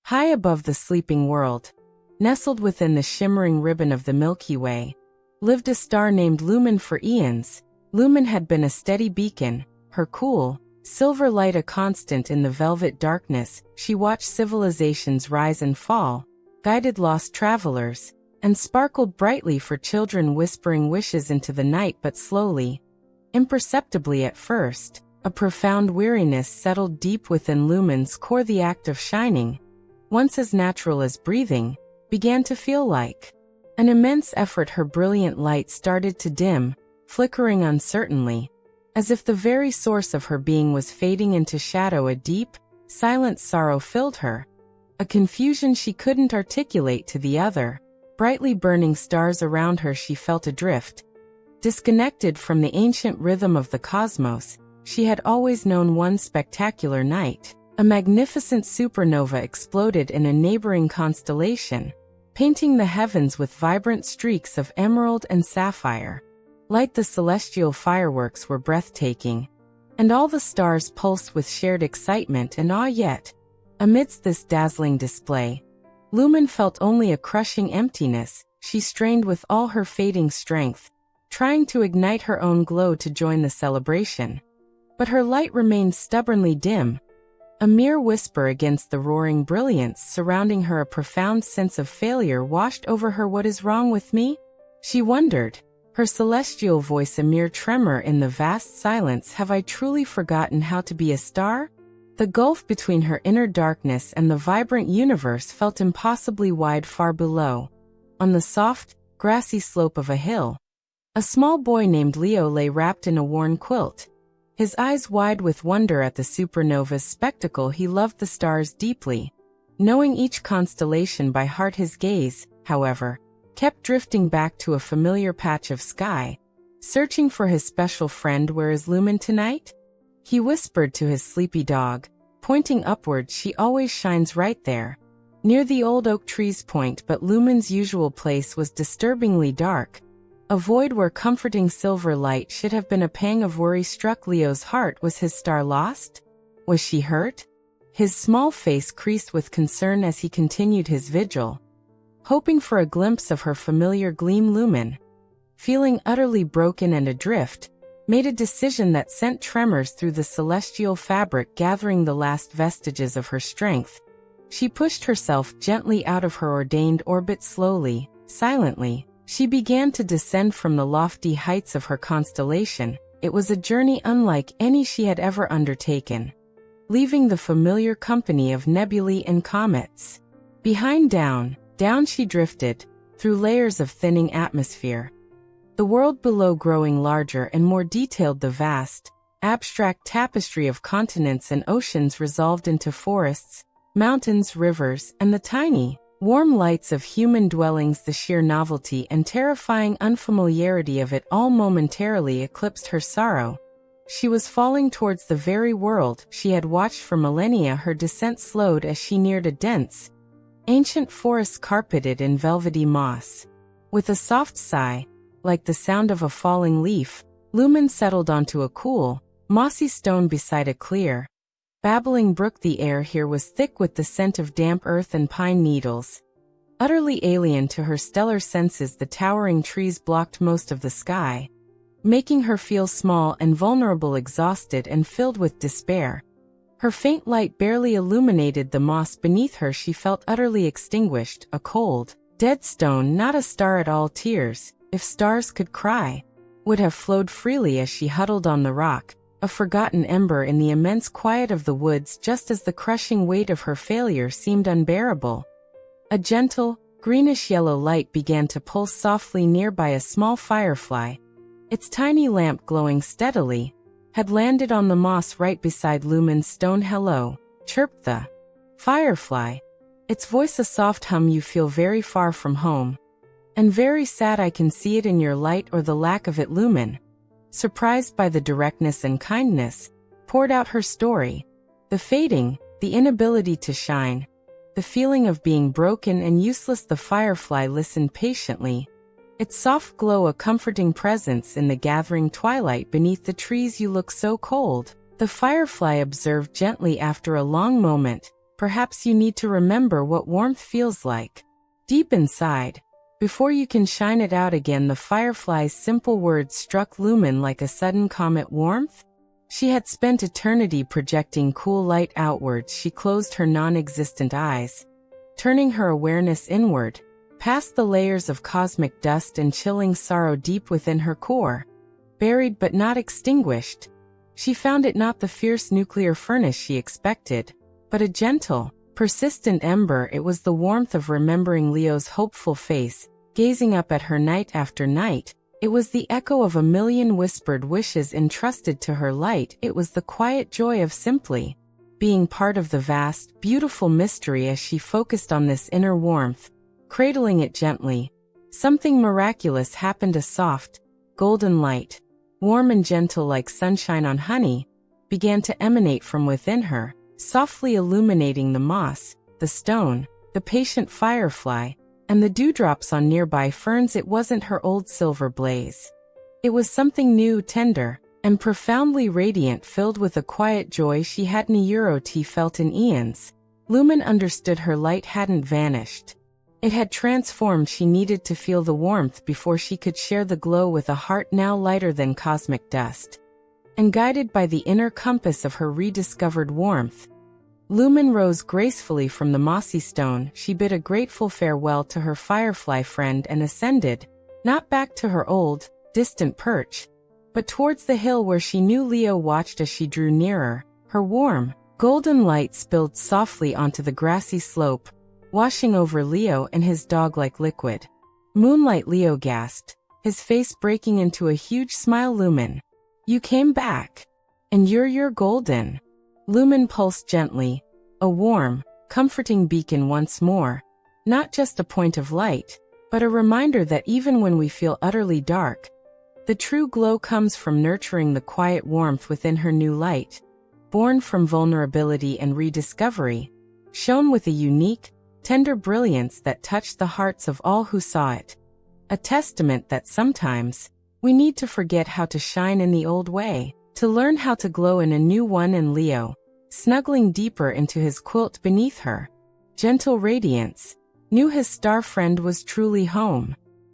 High above the sleeping world, nestled within the shimmering ribbon of the Milky Way, lived a star named Lumen. For eons, Lumen had been a steady beacon, her cool, silver light a constant in the velvet darkness. She watched civilizations rise and fall, guided lost travelers, and sparkled brightly for children whispering wishes into the night. But slowly, imperceptibly at first, a profound weariness settled deep within Lumen's core. The act of shining, once as natural as breathing, began to feel like an immense effort. Her brilliant light started to dim, flickering uncertainly, as if the very source of her being was fading into shadow. A deep, silent sorrow filled her, a confusion she couldn't articulate to the other, brightly burning stars around her. She felt adrift, disconnected from the ancient rhythm of the cosmos. She had always known. One spectacular night, a magnificent supernova exploded in a neighboring constellation, painting the heavens with vibrant streaks of emerald and sapphire. Light, the celestial fireworks were breathtaking, and all the stars pulsed with shared excitement and awe. Yet, amidst this dazzling display, Lumen felt only a crushing emptiness. She strained with all her fading strength, trying to ignite her own glow to join the celebration. But her light remained stubbornly dim, a mere whisper against the roaring brilliance surrounding her. A profound sense of failure washed over her. What is wrong with me? She wondered, her celestial voice a mere tremor in the vast silence. Have I truly forgotten how to be a star? The gulf between her inner darkness and the vibrant universe felt impossibly wide. Far below, on the soft, grassy slope of a hill, a small boy named Leo lay wrapped in a worn quilt, his eyes wide with wonder at the supernova's spectacle. He loved the stars deeply, knowing each constellation by heart. His gaze, however, kept drifting back to a familiar patch of sky, searching for his special friend. Where is Lumen tonight? He whispered to his sleepy dog, pointing upward. She always shines right there, near the old oak tree's point. But Lumen's usual place was disturbingly dark, a void where comforting silver light should have been. A pang of worry struck Leo's heart. Was his star lost? Was she hurt? His small face creased with concern as he continued his vigil, hoping for a glimpse of her familiar gleam. Lumen, feeling utterly broken and adrift, made a decision that sent tremors through the celestial fabric. Gathering the last vestiges of her strength, she pushed herself gently out of her ordained orbit. Slowly, silently, she began to descend from the lofty heights of her constellation. It was a journey unlike any she had ever undertaken, leaving the familiar company of nebulae and comets behind. Down she drifted, through layers of thinning atmosphere, the world below growing larger and more detailed. The vast, abstract tapestry of continents and oceans resolved into forests, mountains, rivers, and the tiny, warm lights of human dwellings. The sheer novelty and terrifying unfamiliarity of it all momentarily eclipsed her sorrow. She was falling towards the very world she had watched for millennia. Her descent slowed as she neared a dense, ancient forest carpeted in velvety moss. With a soft sigh, like the sound of a falling leaf, Lumen settled onto a cool, mossy stone beside a clear, babbling brook. The air here was thick with the scent of damp earth and pine needles. Utterly alien to her stellar senses, the towering trees blocked most of the sky, making her feel small and vulnerable. Exhausted and filled with despair, her faint light barely illuminated the moss beneath her. She felt utterly extinguished, a cold, dead stone, not a star at all. Tears, if stars could cry, would have flowed freely as she huddled on the rock, a forgotten ember in the immense quiet of the woods. Just as the crushing weight of her failure seemed unbearable, a gentle, greenish-yellow light began to pulse softly nearby. A small firefly, its tiny lamp glowing steadily, had landed on the moss right beside Lumen's stone. Hello, chirped the firefly, its voice a soft hum. You feel very far from home, and very sad. I can see it in your light, or the lack of it. Lumen, surprised by the directness and kindness, poured out her story. The fading, the inability to shine, the feeling of being broken and useless. The firefly listened patiently, its soft glow a comforting presence in the gathering twilight beneath the trees. You look so cold, the firefly observed gently after a long moment. perhaps you need to remember what warmth feels like. Deep inside, before you can shine it out again, the firefly's simple words struck Lumen like a sudden comet. Warmth? She had spent eternity projecting cool light outwards. She closed her non-existent eyes, turning her awareness inward, past the layers of cosmic dust and chilling sorrow deep within her core. Buried but not extinguished, she found it not the fierce nuclear furnace she expected, but a gentle, persistent ember. It was the warmth of remembering Leo's hopeful face, gazing up at her night after night. It was the echo of a million whispered wishes entrusted to her light. It was the quiet joy of simply being part of the vast, beautiful mystery. As she focused on this inner warmth, cradling it gently, something miraculous happened. A soft, golden light, warm and gentle like sunshine on honey, began to emanate from within her, softly illuminating the moss, the stone, the patient firefly, and the dewdrops on nearby ferns. It wasn't her old silver blaze. It was something new, tender, and profoundly radiant, filled with a quiet joy she hadn't felt in eons. Lumen understood her light hadn't vanished. It had transformed. She needed to feel the warmth before she could share the glow with a heart now lighter than cosmic dust. And guided by the inner compass of her rediscovered warmth, Lumen rose gracefully from the mossy stone. She bid a grateful farewell to her firefly friend and ascended, not back to her old, distant perch, but towards the hill where she knew Leo watched. As she drew nearer, her warm, golden light spilled softly onto the grassy slope, washing over Leo and his dog like liquid moonlight. Leo gasped, his face breaking into a huge smile. Lumen, you came back. And you're golden. Lumen pulsed gently, a warm, comforting beacon once more, not just a point of light, but a reminder that even when we feel utterly dark, the true glow comes from nurturing the quiet warmth within. Her new light, born from vulnerability and rediscovery, shone with a unique, tender brilliance that touched the hearts of all who saw it. A testament that sometimes we need to forget how to shine in the old way, to learn how to glow in a new one. And Leo, snuggling deeper into his quilt beneath her gentle radiance, knew his star friend was truly home.